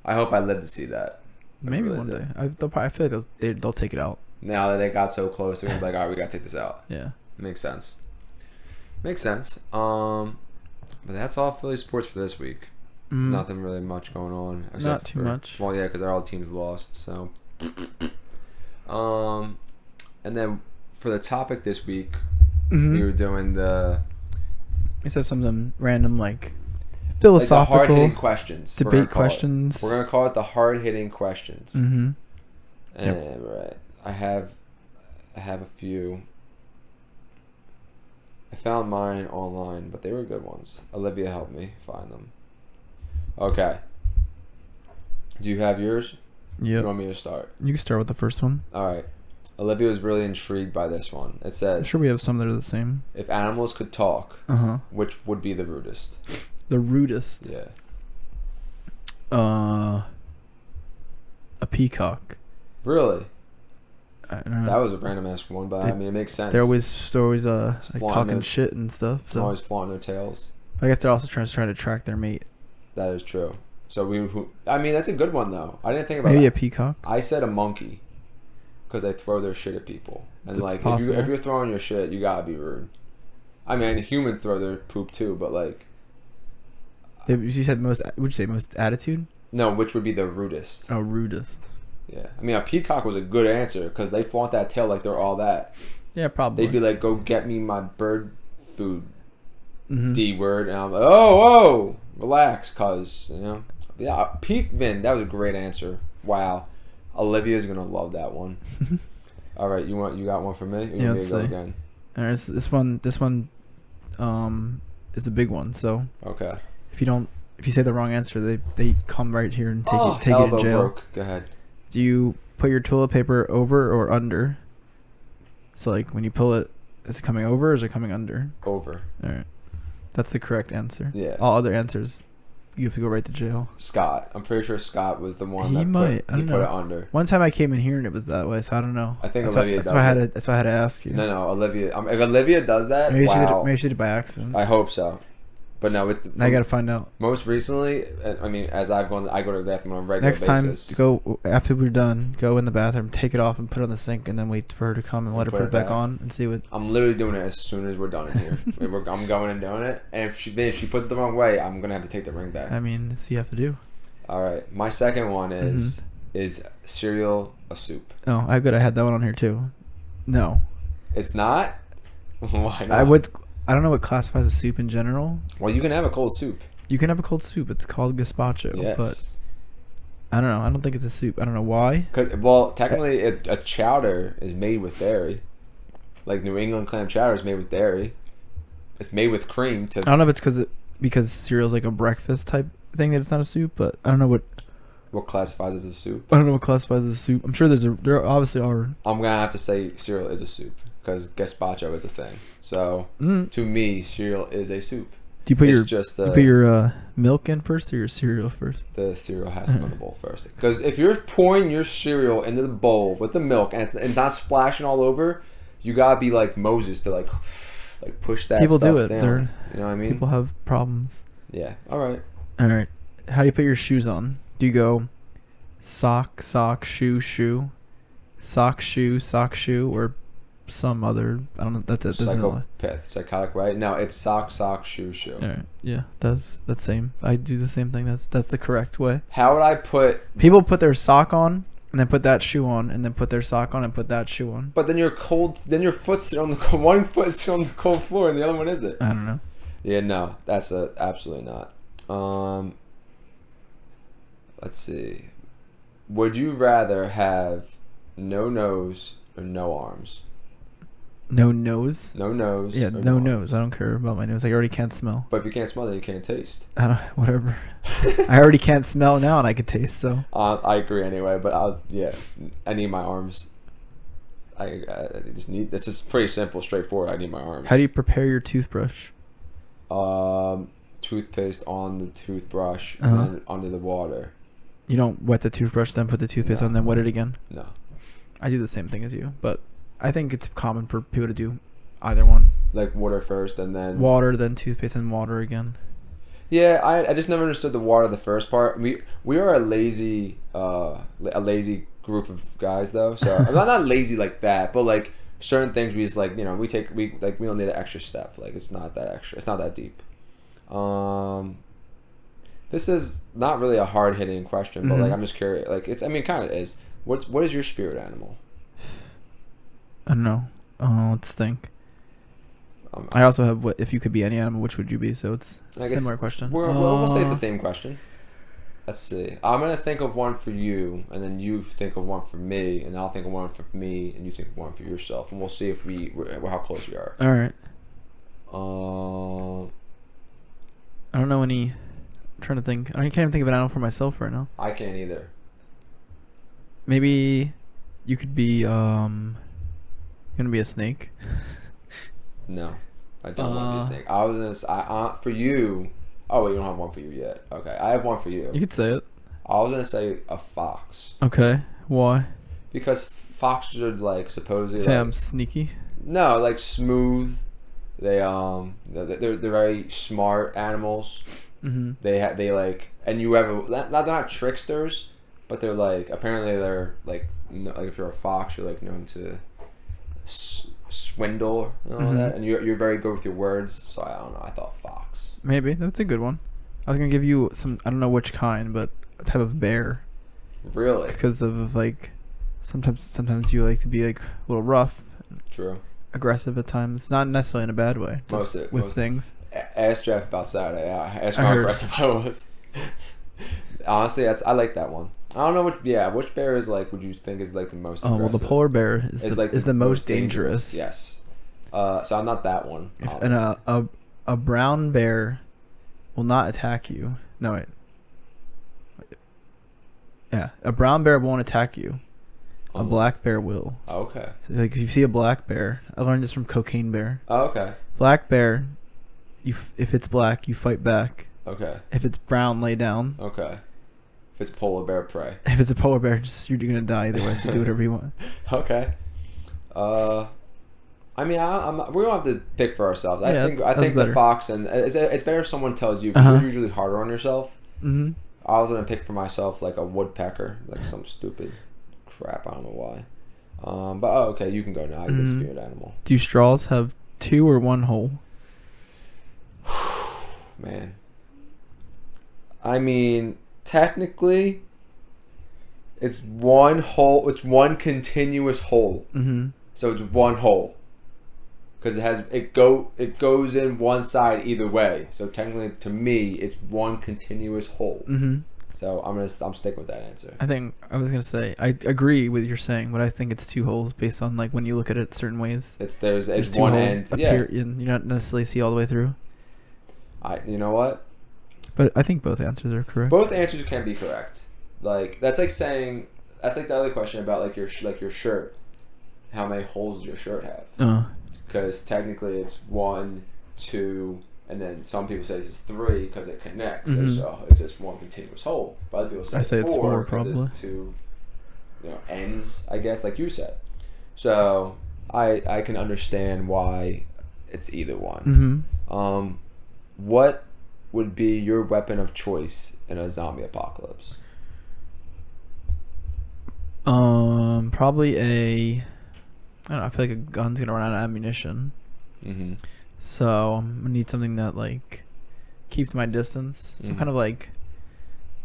B: I hope I live to see that.
A: Maybe really one day. I feel like they'll take it out.
B: Now that they got so close, they're gonna be like, all right, we gotta take this out.
A: Yeah,
B: makes sense. But that's all Philly sports for this week. Nothing really much going on.
A: Not too much.
B: Well, yeah, because all teams lost. So, and then for the topic this week, we were doing
A: It says something random like philosophical,
B: like the hard-hitting questions,
A: debate questions.
B: We're gonna call it the hard-hitting questions.
A: Mm-hmm.
B: And right, I have a few. I found mine online, but they were good ones. Olivia helped me find them. Okay. Do you have yours?
A: Yeah.
B: You want me to start?
A: You can start with the first one.
B: All right. Olivia was really intrigued by this one. It says,
A: I'm sure we have some that are the same.
B: If animals could talk, which would be the rudest?
A: The rudest?
B: Yeah.
A: A peacock.
B: Really?
A: I don't know.
B: That was a random ass one, but I mean, it makes sense.
A: They're always like talking shit and stuff.
B: So. Always flaunting their tails.
A: I guess they're also trying to track their mate.
B: That is true. So I mean, that's a good one though. I didn't think about
A: maybe
B: that.
A: A peacock.
B: I said a monkey, because they throw their shit at people, and
A: that's
B: like
A: possible.
B: if you're throwing your shit, you gotta be rude. I mean, humans throw their poop too, but like.
A: You said most. Would you say most attitude?
B: No, which would be the rudest?
A: Oh, rudest.
B: Yeah, I mean, a peacock was a good answer because they flaunt that tail like they're all that.
A: Yeah, probably.
B: They'd be like, "Go get me my bird food." D word, and I'm like, "Oh, relax, cuz yeah, Peakman." That was a great answer. Wow, Olivia's gonna love that one. All right, you got one for me?
A: Yeah, let's see. Again. All right, this one, is a big one. So
B: okay,
A: if you say the wrong answer, they come right here and take you to jail.
B: Broke. Go ahead.
A: Do you put your toilet paper over or under? So like when you pull it, is it coming over or is it coming under?
B: Over.
A: All right, that's the correct answer.
B: Yeah.
A: All other answers, you have to go right to jail.
B: Scott, I'm pretty sure Scott was the one
A: he put it
B: under.
A: One time I came in here and it was that way, so I don't know.
B: I think
A: that's why I had to ask you.
B: No, Olivia. If Olivia does that,
A: maybe she did it by accident.
B: I hope so. But no,
A: Now you gotta find out.
B: most recently, I mean, as I go to the bathroom on a regular
A: Next time,
B: basis.
A: go after we're done. Go in the bathroom, take it off, and put it on the sink, and then wait for her to come and let her put it back on and see what.
B: I'm literally doing it as soon as we're done in here. I'm going and doing it, and if she puts it the wrong way, I'm gonna have to take the ring back.
A: I mean, that's what you have to do.
B: All right, my second one is cereal a soup?
A: Oh, I had that one on here too. No,
B: It's not. Why not?
A: I don't know what classifies a soup in general.
B: Well, you can have a cold soup.
A: You can have a cold soup. It's called gazpacho.
B: Yes.
A: But I don't know. I don't think it's a soup. I don't know why.
B: Well, technically, a chowder is made with dairy. Like New England clam chowder is made with dairy. It's made with cream.
A: I don't know if it's because cereal's like a breakfast type thing that it's not a soup, but I don't know what
B: classifies as a soup.
A: I don't know what classifies as a soup. I'm sure there obviously are.
B: I'm gonna have to say cereal is a soup because gazpacho is a thing. So to me, cereal is a soup.
A: Do you put
B: It's
A: your milk in first or your cereal first?
B: The cereal has to go in the bowl first. Because if you're pouring your cereal into the bowl with the milk and it's not splashing all over, you gotta be like Moses to like push that.
A: People
B: stuff
A: do it.
B: down. You know what I mean?
A: People have problems.
B: Yeah. All right.
A: All right. How do you put your shoes on? Do you go sock, shoe, sock, shoe, or some other? I don't know. That's it.
B: Psychopath, psychotic, right? No, it's sock, shoe.
A: All right. Yeah, that's same. I do the same thing. That's the correct way.
B: How would I put?
A: People put their sock on and then put that shoe on, and then put their sock on and put that shoe on.
B: But then you're cold. Then your foot's on the one foot's on the cold floor, and the other one isn't.
A: I don't know.
B: Yeah, no, that's absolutely not. Let's see. Would you rather have no nose or no arms?
A: No nose.
B: No nose.
A: Yeah, no nose. I don't care about my nose. I already can't smell.
B: But if you can't smell, then you can't taste.
A: I don't. Whatever. I already can't smell now, and I can taste. So.
B: I agree anyway, but I need my arms. I just need. It's just pretty simple, straightforward. I need my arms.
A: How do you prepare your toothbrush?
B: Toothpaste on the toothbrush and then under the water.
A: You don't wet the toothbrush, then put the toothpaste on, then wet it again?
B: No.
A: I do the same thing as you, but I think it's common for people to do either one.
B: Like water first and then...
A: Water, then toothpaste, and water again.
B: Yeah, I just never understood the water the first part. We are a lazy group of guys, though. So I'm not lazy like that, but like certain things we just like, we don't need an extra step. Like it's not that extra. It's not that deep. This is not really a hard hitting question, but like I'm just curious. Like it kind of is. What is your spirit animal?
A: I don't know. Let's think. I also have if you could be any animal, which would you be? So it's a similar question.
B: We'll say it's the same question. Let's see. I'm gonna think of one for you, and then you think of one for me, and I'll think of one for me, and you think of one for yourself, and we'll see if how close we are.
A: All right. I don't know any. I'm trying to think. I can't even think of an animal for myself right now.
B: I can't either.
A: Maybe you could be gonna be a snake.
B: No, I don't want to be a snake. I was gonna for you. Oh, you don't have one for you yet. Okay, I have one for you.
A: You could say it.
B: I was gonna say a fox.
A: Okay, why?
B: Because foxes are like supposedly.
A: Say I'm sneaky.
B: No, like smooth. They're very smart animals.
A: Mm-hmm.
B: They like, and you have they're not tricksters, but they're like apparently they're like if you're a fox, you're like known to swindle and all that, and you're very good with your words. So I don't know. I thought fox.
A: Maybe that's a good one. I was gonna give you some. I don't know which kind, but a type of bear.
B: Really?
A: Because of like, sometimes you like to be like a little rough.
B: True.
A: Aggressive at times, not necessarily in a bad way. Just with things.
B: Ask Jeff about Saturday. I asked how aggressive I was. Honestly, I like that one. I don't know which bear is like. Would you think is like the most? Aggressive?
A: Well, the polar bear is the most dangerous.
B: Yes. So I'm not that one.
A: And a brown bear will not attack you. No wait. Yeah, a brown bear won't attack you. A black bear will.
B: Oh, okay.
A: So, like if you see a black bear, I learned this from Cocaine Bear.
B: Oh, okay.
A: Black bear, if it's black, you fight back.
B: Okay.
A: If it's brown, lay down.
B: Okay. If it's polar bear, pray.
A: If it's a polar bear, you're gonna die either way. So do whatever you want.
B: Okay. I mean, we don't have to pick for ourselves. I
A: Yeah,
B: think
A: that's
B: the
A: better.
B: fox, and it's better if someone tells you. 'Cause
A: Uh-huh.
B: you're usually harder on yourself.
A: Mm-hmm.
B: I was gonna pick for myself like a woodpecker, like some stupid crap. I don't know why. But okay, you can go now. I get spirit animal.
A: Do straws have 2 or 1 hole?
B: Man. I mean, technically, it's one hole. It's one continuous hole.
A: Mm-hmm.
B: So it's one hole. Because it goes in one side either way. So technically, to me, it's one continuous hole.
A: Mm-hmm.
B: So I'm sticking with that answer.
A: I think I was gonna say I agree with you're saying, but I think it's 2 holes based on like when you look at it certain ways.
B: It's
A: 2
B: one
A: holes
B: end.
A: appear, you not necessarily see all the way through.
B: You know what?
A: But I think both answers are correct.
B: Both answers can be correct. Like that's like the other question about like your shirt. How many holes does your shirt have? Because technically it's 1, 2, and then some people say it's 3 because it connects.
A: Mm-hmm.
B: So it's just one continuous hole. But other people say,
A: I say it's 4
B: because
A: probably.
B: it's 2, ends. I guess like you said. So I can understand why it's either one.
A: Mm-hmm.
B: What would be your weapon of choice in a zombie apocalypse?
A: Probably I don't know. I feel like a gun's gonna run out of ammunition.
B: Mm-hmm.
A: So I'm gonna need something that like keeps my distance. Some kind of like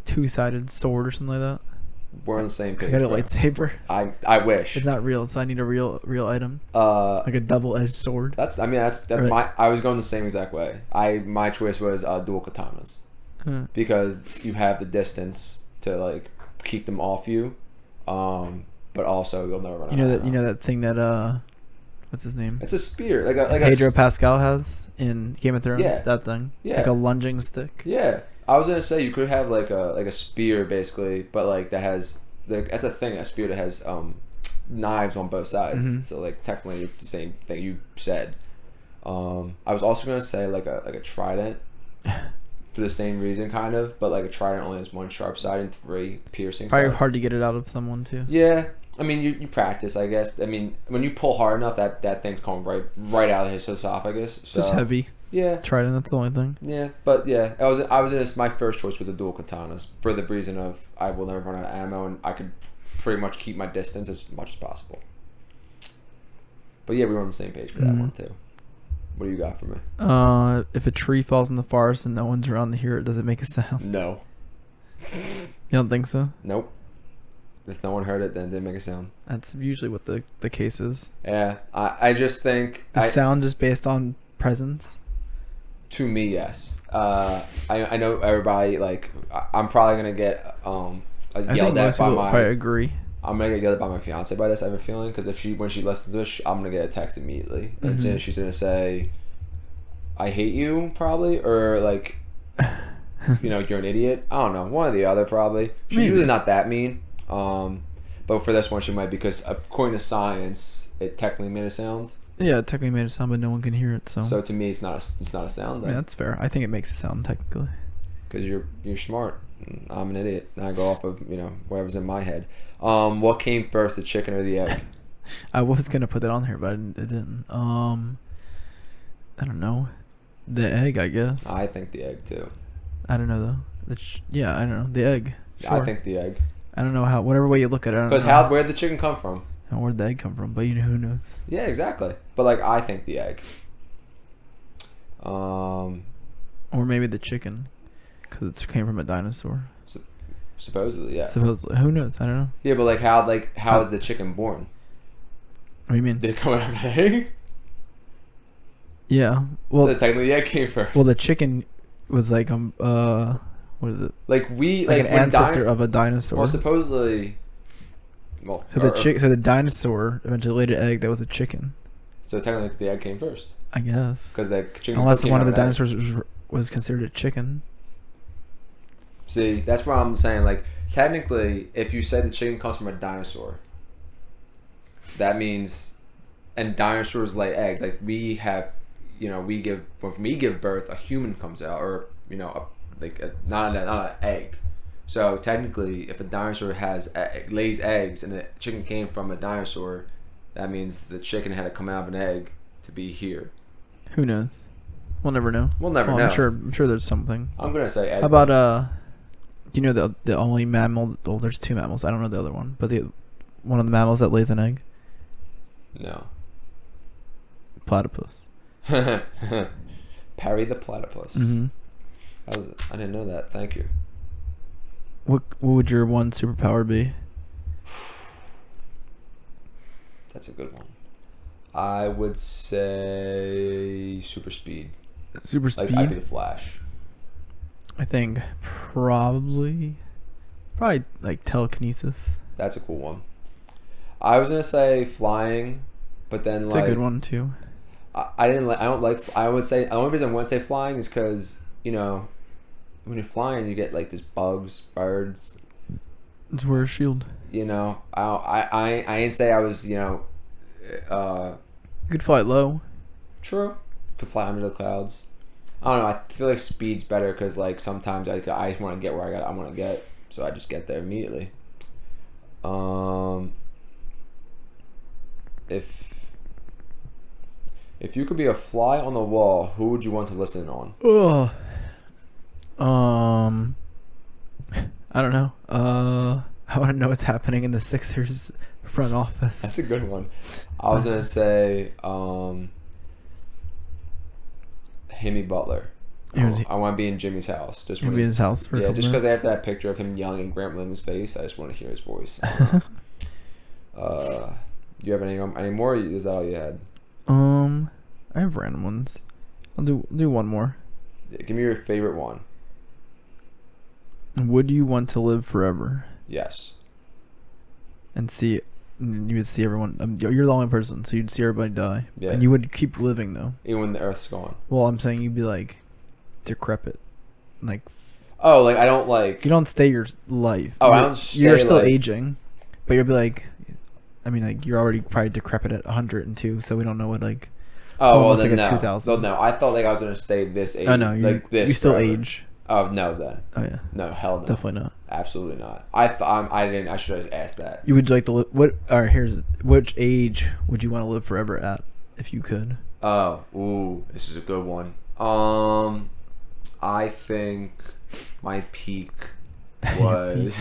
A: 2-sided sword or something like that.
B: We're on the same page.
A: I got a
B: bro.
A: lightsaber.
B: I wish.
A: It's not real, so I need a real item. Like a double-edged sword.
B: That's
A: right.
B: I was going the same exact way. My choice was dual katanas. Because you have the distance to like keep them off you. But also you'll never run out of ammo.
A: that thing that what's his name?
B: It's a spear, like
A: Pedro Pascal has in Game of Thrones.
B: Yeah.
A: That thing,
B: Yeah.
A: like a lunging stick.
B: Yeah, I was gonna say you could have like a spear basically, but like that has that's a thing, a spear that has knives on both sides.
A: Mm-hmm.
B: So like technically it's the same thing you said. I was also gonna say like a trident for the same reason kind of, but like a trident only has 1 sharp side and 3 piercing
A: Probably
B: sides.
A: hard to get it out of someone too.
B: Yeah. I mean, you practice, I guess. I mean, when you pull hard enough, that thing's coming right out of his esophagus. So,
A: Just heavy.
B: Yeah.
A: Trident. That's the only thing.
B: Yeah, but yeah, I was in this. My first choice was the dual katanas for the reason of I will never run out of ammo and I could pretty much keep my distance as much as possible. But yeah, we were on the same page for that one too. What do you got for me?
A: If a tree falls in the forest and no one's around to hear it, does it make a sound?
B: No.
A: You don't think so?
B: Nope. If no one heard it, then it didn't make a sound.
A: That's usually what the case is.
B: Yeah, I just think
A: The sound just based on presence.
B: To me, yes. I know everybody like I'm probably gonna get yelled at by my.
A: Probably agree.
B: I'm gonna get yelled at by my fiance by this. I have a feeling because when she listens to this, I'm gonna get a text immediately, and then she's gonna say, "I hate you," probably, or like, you're an idiot. I don't know, one or the other, probably. She's usually not that mean. But for this one, she might because according to science, it technically made a sound.
A: Yeah, it technically made a sound, but no one can hear it. So
B: to me, it's not a sound.
A: Yeah, that's fair. I think it makes a sound technically.
B: Because you're smart. I'm an idiot, and I go off of whatever's in my head. What came first, the chicken or the egg?
A: I was gonna put that on here, but it didn't. I don't know. The egg, I guess.
B: I think the egg too.
A: I don't know though. I don't know. The egg. Sure.
B: I think the egg.
A: I don't know whatever way you look at it.
B: Because where'd the chicken come from?
A: And where'd the egg come from? But who knows?
B: Yeah, exactly. But like, I think the egg.
A: Or maybe the chicken, because it came from a dinosaur.
B: Supposedly, yes.
A: Supposedly, who knows? I don't know.
B: Yeah, but like, how is the chicken born?
A: What do you mean?
B: Did it come out of an egg?
A: Yeah. Well,
B: so technically, the egg came first.
A: Well, the chicken was like what is it?
B: Like
A: an ancestor of a dinosaur.
B: Well, supposedly. Well,
A: so the dinosaur eventually laid an egg that was a chicken.
B: So technically, the egg came first.
A: I guess.
B: Because the chicken.
A: Unless one of the dinosaurs was considered a chicken.
B: See, that's what I'm saying. Like, technically, if you say the chicken comes from a dinosaur, that means, and dinosaurs lay eggs. Like we have, when we give birth, a human comes out, or not an egg. So technically, if a dinosaur lays eggs and the chicken came from a dinosaur, that means the chicken had to come out of an egg to be here.
A: Who knows? We'll never know.
B: We'll never know.
A: I'm sure there's something.
B: I'm gonna say egg.
A: How about do you know the only mammal? Well, there's two mammals. I don't know the other one, but one of the mammals that lays an egg.
B: No.
A: Platypus.
B: Parry the platypus.
A: Mm-hmm.
B: I didn't know that. Thank you.
A: What would your one superpower be?
B: That's a good one. I would say super speed.
A: Super speed.
B: Like I'd be the Flash.
A: I think probably like telekinesis.
B: That's a cool one. I was gonna say flying, but then
A: It's a good one too.
B: I would say the only reason I wouldn't say flying is because when you're flying you get like there's bugs, birds.
A: Just wear a shield.
B: I didn't say I was
A: You could fly low.
B: True. You could fly under the clouds. I don't know. I feel like speed's better because like sometimes I just want to get where I want to get, so I just get there immediately. If you could be a fly on the wall, who would you want to listen on?
A: Ugh. I don't know. I want to know what's happening in the Sixers front office.
B: That's a good one. I was gonna say Jimmy Butler. I want to be in Jimmy's house. Just
A: be in his house for
B: just because I
A: minutes.
B: have that picture of him yelling in Grant Williams' face. I just want to hear his voice. Do you have any more? Or is that all you had?
A: I have random ones. I'll do one more.
B: Give me your favorite one.
A: Would you want to live forever?
B: Yes.
A: And you would see everyone. You're the only person, so you'd see everybody die.
B: Yeah.
A: And you would keep living though.
B: Even when the Earth's gone.
A: Well, I'm saying you'd be like decrepit, like.
B: Oh, like I don't like.
A: You don't stay your life.
B: Oh, I don't stay.
A: You're still
B: like,
A: aging, but you'll be like. I mean, like you're already probably decrepit at 102, so we don't know what like.
B: Oh, well, then
A: like
B: no.
A: 2000.
B: No, I thought like I was gonna stay this age.
A: Oh no,
B: like this.
A: You still
B: forever.
A: age.
B: Oh no, then.
A: Oh yeah.
B: No, hell no.
A: Definitely not.
B: Absolutely not. I didn't. I should have asked that.
A: You would like to live. What? All right. Here's which age would you want to live forever at, if you could?
B: Oh, ooh, this is a good one. I think my peak was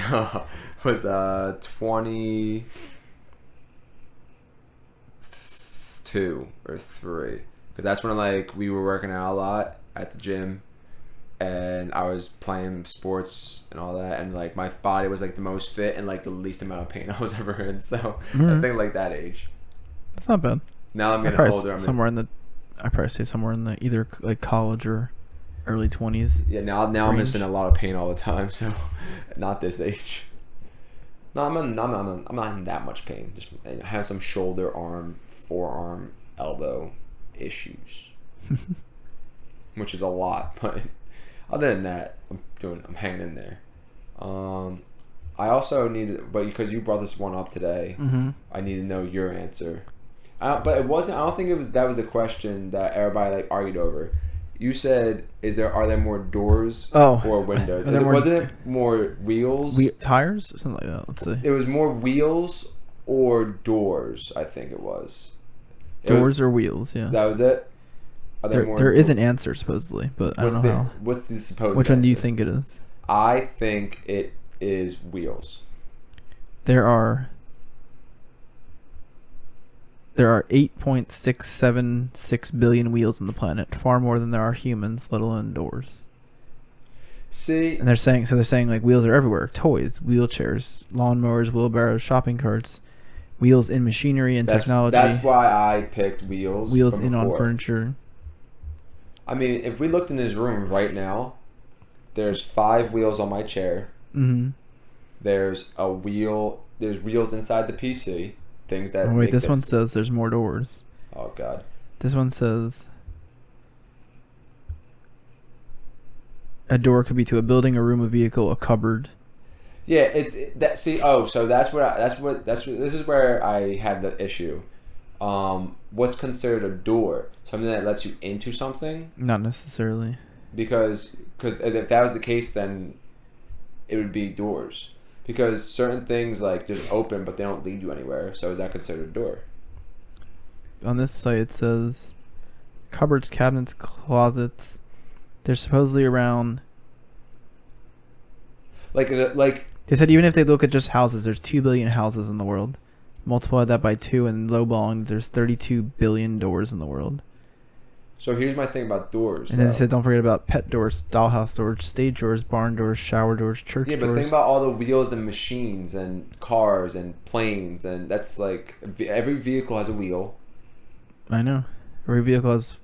B: 22 or 3, because that's when like we were working out a lot at the gym, and I was playing sports and all that, and like my body was like the most fit and like the least amount of pain I was ever in. So I think like that age.
A: That's not bad.
B: Now I'm getting older.
A: I'd probably say somewhere in the either like college or early 20s.
B: Yeah, now I'm just in a lot of pain all the time, so not this age. No, I'm not in that much pain. Just I have some shoulder, arm, forearm, elbow issues, which is a lot. But other than that, I'm hanging in there. I also need, but because you brought this one up today, I need to know your answer. But it wasn't. I don't think that was the question that everybody like argued over. You said, are there more doors or windows? Wasn't it more wheels?
A: Tires or something like that. Let's see.
B: It was more wheels or doors. I think it was.
A: Doors or wheels? Yeah.
B: That was it.
A: There is an answer supposedly, but I don't know how.
B: What's the supposed?
A: Which one do you think it is?
B: I think it is wheels.
A: There are 8.676 billion wheels on the planet, far more than there are humans, let alone doors.
B: See,
A: and they're saying like wheels are everywhere: toys, wheelchairs, lawnmowers, wheelbarrows, shopping carts, wheels in machinery and technology.
B: That's why I picked wheels.
A: Wheels in on furniture.
B: I mean, if we looked in this room right now, there's 5 wheels on my chair.
A: Mm-hmm.
B: There's a wheel. There's wheels inside the PC. Things that.
A: Oh wait, this one says there's more doors.
B: Oh god.
A: This one says a door could be to a building, a room, a vehicle, a cupboard.
B: Yeah, it's that. See, so this is where I had the issue. What's considered a door? Something that lets you into something?
A: Not necessarily.
B: Because if that was the case, then it would be doors. Because certain things like just open, but they don't lead you anywhere. So is that considered a door?
A: on this site it says cupboards, cabinets, closets. They're supposedly around.
B: Like
A: They said even if they look at just houses, there's 2 billion houses in the world. Multiply that by 2, and lowballing, there's 32 billion doors in the world.
B: So here's my thing about doors.
A: And then they said don't forget about pet doors, dollhouse doors, stage doors, barn doors, shower doors, church doors.
B: Yeah, but think about all the wheels and machines and cars and planes, and that's like every vehicle has a wheel.
A: I know. Every vehicle has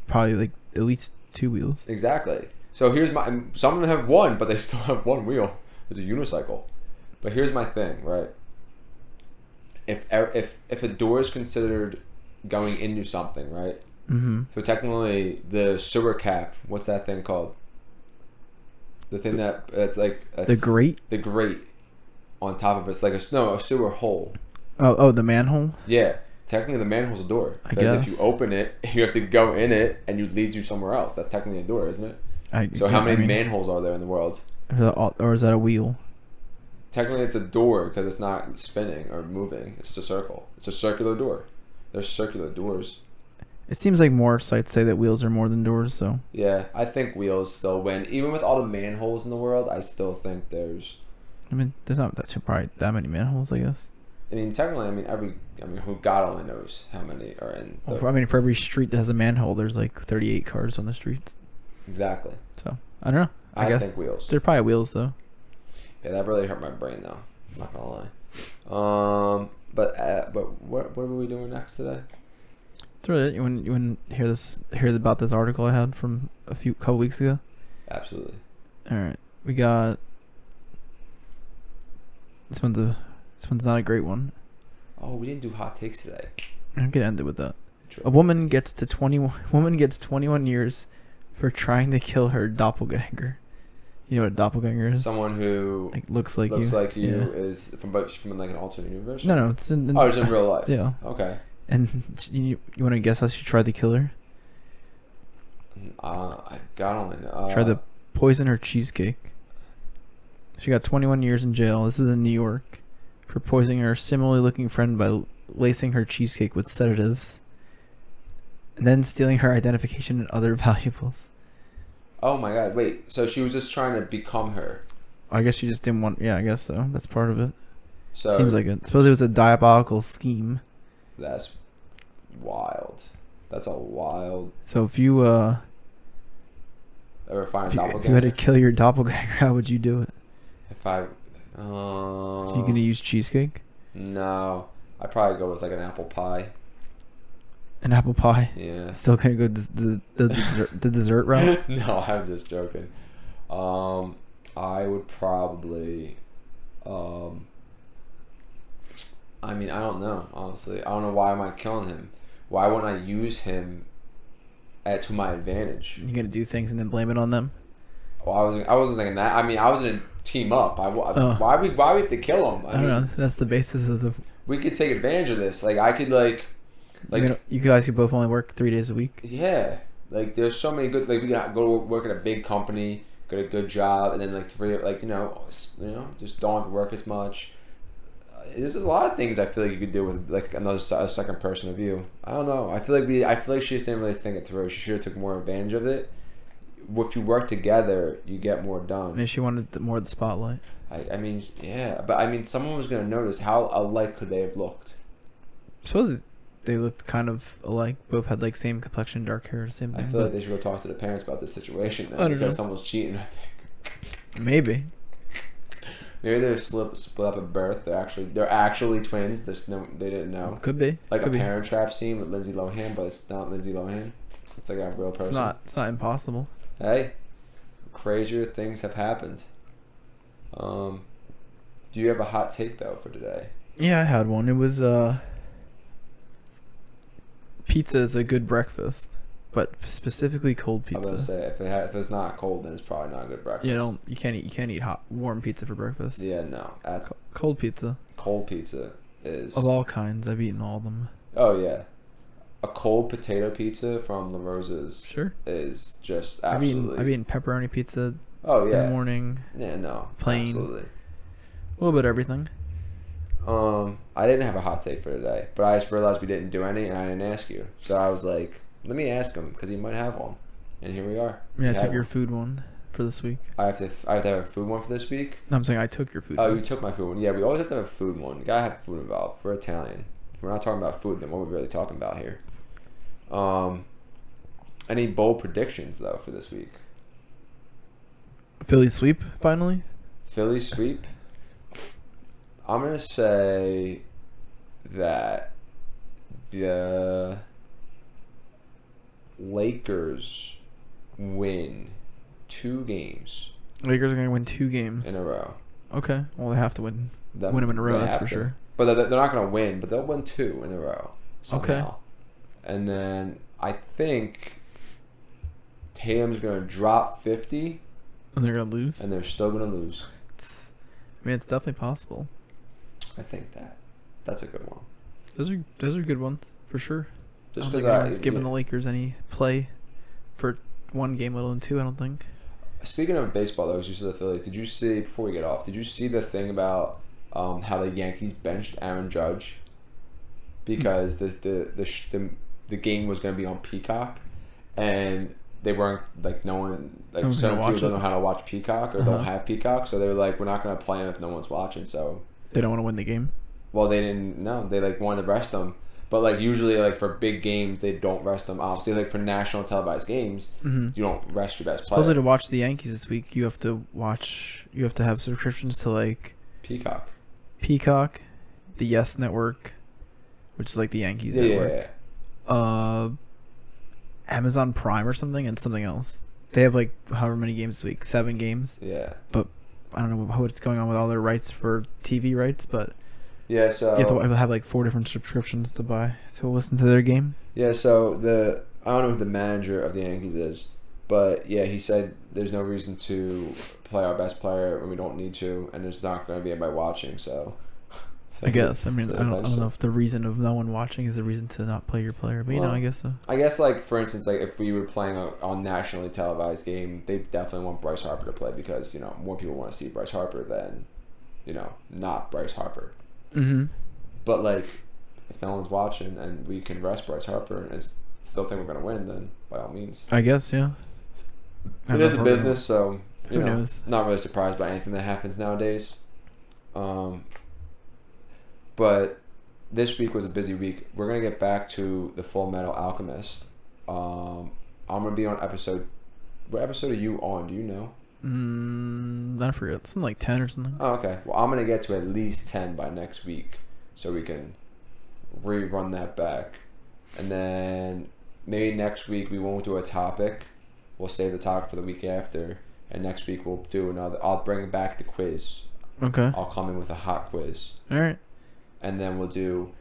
A: probably like at least 2 wheels.
B: Exactly. So here's my. Some of them have one, but they still have one wheel. It's a unicycle. But here's my thing, right? If a door is considered going into something, right?
A: Mm-hmm.
B: So technically, the sewer cap. What's that thing called? The thing that's like
A: The grate.
B: The grate on top of it's like a sewer hole.
A: Oh, the manhole.
B: Yeah, technically the manhole's a door.
A: I
B: Because
A: guess.
B: if you open it, you have to go in it, and it leads you somewhere else. That's technically a door, isn't it? So how many manholes are there in the world?
A: Or is that a wheel?
B: Technically, it's a door because it's not spinning or moving. It's just a circle. It's a circular door. There's circular doors.
A: It seems like more sites say that wheels are more than doors. So
B: Yeah, I think wheels still win. Even with all the manholes in the world, I still think there's.
A: I mean, there's not probably that many manholes, I guess.
B: I mean, technically, who God only knows how many are in.
A: For every street that has a manhole, there's like 38 cars on the streets.
B: Exactly.
A: So I don't know. I guess
B: think wheels.
A: They're probably wheels though.
B: Yeah, that really hurt my brain though. I'm not gonna lie. But what were we doing next today?
A: Throw it. You want to hear about this article I had from couple weeks ago?
B: Absolutely.
A: All right, we got this one's not a great one.
B: Oh, we didn't do hot takes today.
A: I'm gonna end it with that.
B: True.
A: A woman gets 21 years for trying to kill her doppelganger. You know what a doppelganger is?
B: Someone who
A: looks like you. Yeah.
B: is from like an alternate universe.
A: No, it's in
B: it's in real life.
A: Yeah.
B: Okay.
A: And you want to guess how she tried to kill her?
B: I God only know.
A: Tried to poison her cheesecake. She got 21 years in jail. This is in New York for poisoning her similarly looking friend by lacing her cheesecake with sedatives, and then stealing her identification and other valuables.
B: Oh my God! Wait, so she was just trying to become her?
A: I guess she just didn't want. Yeah, I guess so. That's part of it.
B: So
A: seems like it. Suppose it was a diabolical scheme.
B: That's wild. That's a wild.
A: So if you
B: ever find a doppelganger?
A: if you had to kill your doppelganger, how would you do it?
B: If I,
A: Are you gonna use cheesecake?
B: No, I'd probably go with like an apple pie.
A: An apple pie?
B: Yeah.
A: Still gonna go the dessert route?
B: No, I'm just joking. I would probably. I mean, I don't know. Honestly, I don't know why am I killing him. Why wouldn't I use him to my advantage?
A: You're gonna do things and then blame it on them?
B: Well, I wasn't thinking that. I mean, I was in team up. Why we have to kill him?
A: I don't know. That's the basis of the.
B: We could take advantage of this. Like I could
A: you guys could both only work 3 days a week.
B: Yeah, like there's so many good. Like we could go work at a big company, get a good job, and then just don't have to work as much. There's a lot of things I feel like you could do with like a second person of you. I don't know. I feel like she just didn't really think it through. She should have took more advantage of it. If you work together, you get more done.
A: Maybe she wanted more of the spotlight.
B: I mean, yeah, but I mean, someone was gonna notice. How alike could they have looked?
A: I suppose they looked kind of alike. Both had like same complexion, dark hair, same thing.
B: I feel like they should go talk to the parents about this situation then, because someone's cheating. I think.
A: Maybe
B: they split up at birth. They're actually twins. They didn't know.
A: Could be
B: Like
A: could
B: a Parent Trap scene with Lindsay Lohan, but it's not Lindsay Lohan. It's like a real person.
A: It's not impossible.
B: Hey, crazier things have happened. Do you have a hot take though for today?
A: Yeah, I had one. It was pizza is a good breakfast, but specifically cold pizza.
B: I was gonna say if it's not cold, then it's probably not a good breakfast.
A: You can't eat warm pizza for breakfast.
B: Yeah, no, that's
A: cold pizza.
B: Cold pizza is
A: of all kinds. I've eaten all of them.
B: Oh yeah, a cold potato pizza from La Rosa's is just absolutely.
A: I've eaten pepperoni pizza.
B: Oh yeah.
A: In the morning.
B: Yeah, no.
A: Plain.
B: Absolutely.
A: A little bit of everything.
B: I didn't have a hot take for today, but I just realized we didn't do any, and I didn't ask you. So I was like, let me ask him because he might have one, and here we are.
A: Yeah, I took your food one for this week.
B: I have to have a food one for this week.
A: No, I'm saying I took your food.
B: Oh,
A: one.
B: you took my food one. Yeah, we always have to have a food one. You gotta have food involved. We're Italian. If we're not talking about food, then what are we really talking about here? Any bold predictions though for this week?
A: Phillies sweep finally.
B: Phillies sweep. I'm gonna say that the Lakers win 2 games
A: Lakers are gonna win 2 games
B: in a row.
A: Okay, well they have to win them in a row. That's for sure.
B: But they're not gonna win. But they'll win 2 in a row somehow.
A: Okay.
B: And then I think Tatum's gonna drop 50,
A: and they're gonna lose.
B: and they're still gonna lose.
A: It's definitely possible.
B: I think that's a good one.
A: Those are good ones for sure.
B: Just
A: I don't think anyone's giving the Lakers any play for 1 game, let alone 2. I don't think.
B: Speaking of baseball, though, you said the Phillies. Did you see, before we get off, did you see the thing about how the Yankees benched Aaron Judge because the game was going to be on Peacock, and they weren't like no one like some people don't know how to watch Peacock or don't have Peacock, so they were like, we're not going to play him if no one's watching. So
A: they don't want to win the game.
B: Well, they didn't. No, they like wanted to rest him. But like usually, like for big games, they don't rest them. Obviously, like for national televised games, you don't rest your best player.
A: Supposedly, to watch the Yankees this week, you have to have subscriptions to like Peacock, the Yes Network, which is like the Yankees network. Yeah. Amazon Prime or something, and something else. They have like however many games this week, 7 games.
B: Yeah.
A: But I don't know what's going on with all their rights for TV rights, but.
B: Yeah, so
A: you have to have like 4 different subscriptions to buy to listen to their game.
B: Yeah, so I don't know who the manager of the Yankees is, but yeah, he said there's no reason to play our best player when we don't need to, and there's not going to be anybody watching. So
A: I guess I mean I don't know if the reason of no one watching is the reason to not play your player, but I guess so.
B: I guess like for instance, like if we were playing on nationally televised game, they definitely want Bryce Harper to play because more people want to see Bryce Harper than not Bryce Harper.
A: Mm-hmm.
B: But like, if no one's watching and we can rest Bryce Harper and still think we're gonna win, then by all means.
A: I guess, yeah.
B: It is a business, so
A: who knows?
B: Not really surprised by anything that happens nowadays. But this week was a busy week. We're gonna get back to the Full Metal Alchemist. I'm gonna be on episode. What episode are you on? Do you know?
A: I forget. It's like 10 or something.
B: Oh, okay. Well, I'm gonna get to at least 10 by next week, so we can rerun that back, and then maybe next week we won't do a topic. We'll save the topic for the week after, and next week we'll do another. I'll bring back the quiz.
A: Okay.
B: I'll come in with a hot quiz.
A: All right.
B: And then we'll do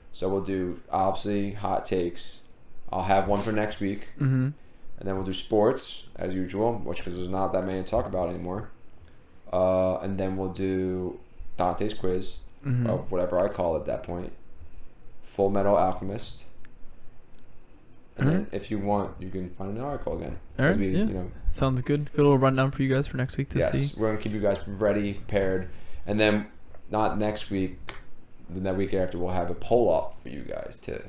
B: obviously hot takes. I'll have one for next week.
A: Mm-hmm.
B: And then we'll do sports, as usual, because there's not that many to talk about anymore. And then we'll do Dante's quiz, or whatever I call it at that point. Full Metal Alchemist. And then if you want, you can find an article again.
A: All right, sounds good. Good little rundown for you guys for next week to see. Yes,
B: we're going to keep you guys ready, prepared. And then, not next week, then that week after, we'll have a poll up for you guys to...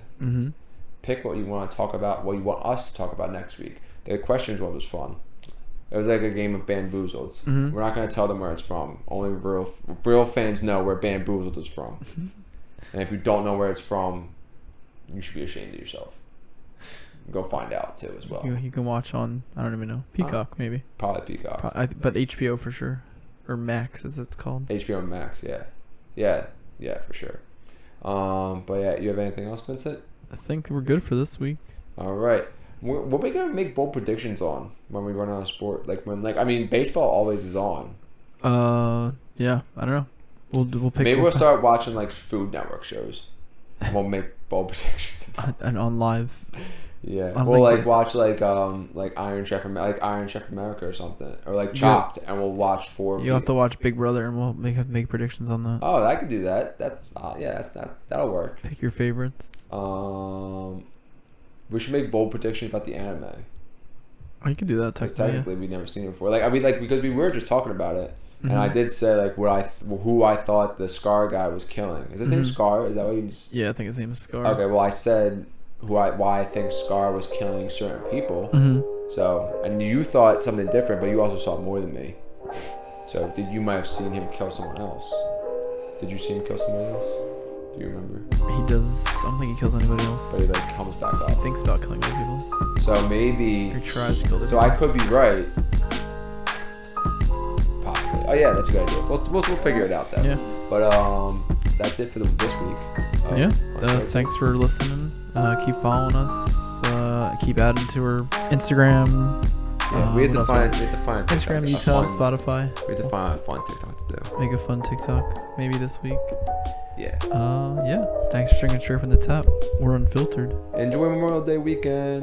B: pick what you want to talk about, what you want us to talk about next week. The questions one was fun. It was like a game of Bamboozled. We're not going to tell them where it's from. Only real fans know where Bamboozled is from. And if you don't know where it's from, you should be ashamed of yourself. Go find out too as well.
A: You can watch on, I don't even know, Peacock maybe.
B: Probably Peacock.
A: But HBO for sure. Or Max as it's called.
B: HBO Max, yeah. Yeah, for sure. But yeah, you have anything else, Vincent?
A: I think we're good for this week.
B: All right. What are we going to make bold predictions on when we run out of sport? Baseball always is on.
A: Yeah, I don't know. We'll pick.
B: Maybe we'll start watching like Food Network shows. We'll make bold predictions.
A: And on live.
B: Yeah. We'll watch Iron Chef America or something, or like Chopped, and we'll watch 4.
A: You have to watch Big Brother, and we'll make predictions on that.
B: Oh, I could do that. That'll work.
A: Pick your favorites.
B: We should make bold predictions about the anime.
A: You can do that technically.
B: We've never seen it before. Because we were just talking about it, And I did say like who I thought the Scar guy was killing. Is his name Scar? Is that what he was?
A: Yeah, I think his name is Scar.
B: Okay, well I said why I think Scar was killing certain people. So, and you thought something different, but you also saw more than me. So you might have seen him kill someone else. Did you see him kill someone else? Do you remember?
A: He does. I don't think he kills anybody else.
B: But he like comes back up.
A: He thinks about killing other people.
B: So maybe.
A: Or tries to kill other
B: So
A: people.
B: I could be right. Possibly. Oh yeah, that's a good idea. We'll figure it out then.
A: Yeah.
B: But that's it for this week.
A: Yeah. Thanks for listening. Keep following us. Keep adding to our Instagram.
B: Yeah, we have to find
A: Instagram, YouTube, Spotify.
B: We have to find a fun TikTok to do.
A: Make a fun TikTok maybe this week.
B: Yeah.
A: Yeah. Thanks for drinking straight from the tap. We're unfiltered.
B: Enjoy Memorial Day weekend.